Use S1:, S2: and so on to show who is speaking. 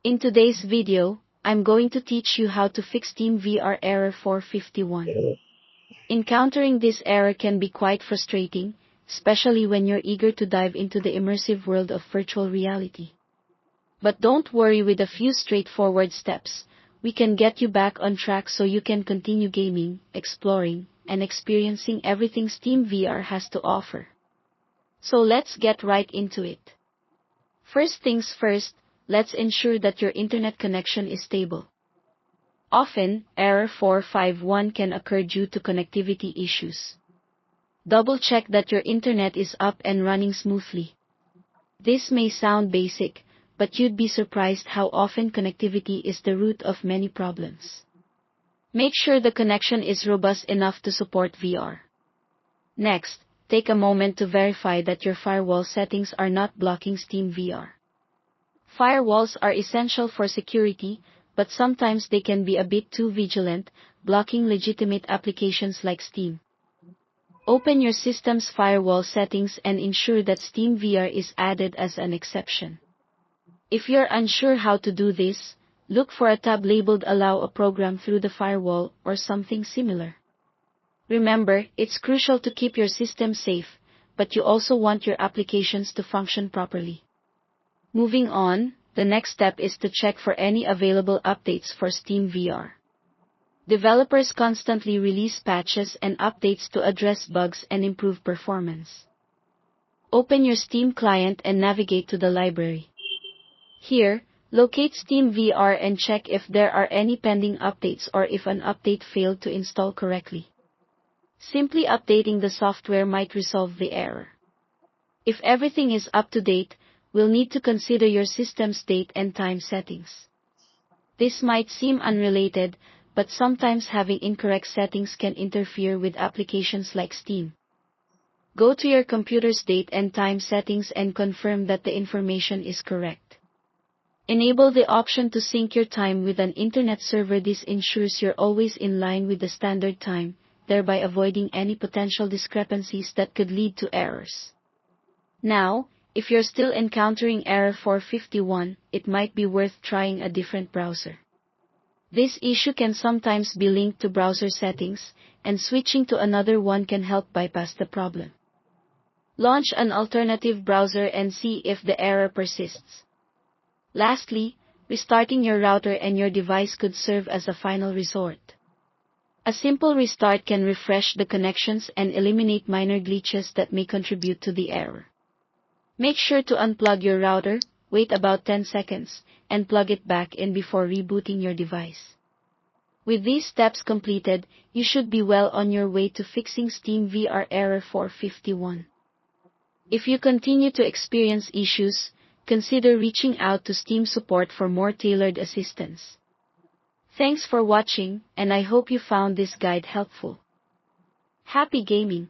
S1: In today's video, I'm going to teach you how to fix Steamvr Error 451. Encountering this error can be quite frustrating, especially when you're eager to dive into the immersive world of virtual reality. But don't worry, with a few straightforward steps, we can get you back on track so you can continue gaming, exploring, and experiencing everything Steamvr has to offer. So let's get right into it. First things first, let's ensure that your internet connection is stable. Often, error 451 can occur due to connectivity issues. Double-check that your internet is up and running smoothly. This may sound basic, but you'd be surprised how often connectivity is the root of many problems. Make sure the connection is robust enough to support VR. Next, take a moment to verify that your firewall settings are not blocking Steamvr. Firewalls are essential for security, but sometimes they can be a bit too vigilant, blocking legitimate applications like Steam. Open your system's firewall settings and ensure that Steamvr is added as an exception. If you're unsure how to do this, look for a tab labeled Allow a program through the firewall or something similar. Remember, it's crucial to keep your system safe, but you also want your applications to function properly. Moving on, the next step is to check for any available updates for Steamvr. Developers constantly release patches and updates to address bugs and improve performance. Open your Steam client and navigate to the library. Here, locate Steamvr and check if there are any pending updates or if an update failed to install correctly. Simply updating the software might resolve the error. If everything is up to date, we'll need to consider your system's date and time settings. This might seem unrelated, but sometimes having incorrect settings can interfere with applications like Steam. Go to your computer's date and time settings and confirm that the information is correct. Enable the option to sync your time with an internet server. This ensures you're always in line with the standard time, thereby avoiding any potential discrepancies that could lead to errors. Now, if you're still encountering error 451, it might be worth trying a different browser. This issue can sometimes be linked to browser settings, and switching to another one can help bypass the problem. Launch an alternative browser and see if the error persists. Lastly, restarting your router and your device could serve as a final resort. A simple restart can refresh the connections and eliminate minor glitches that may contribute to the error. Make sure to unplug your router, wait about 10 seconds, and plug it back in before rebooting your device. With these steps completed, you should be well on your way to fixing Steamvr Error 451. If you continue to experience issues, consider reaching out to Steam support for more tailored assistance. Thanks for watching, and I hope you found this guide helpful. Happy gaming!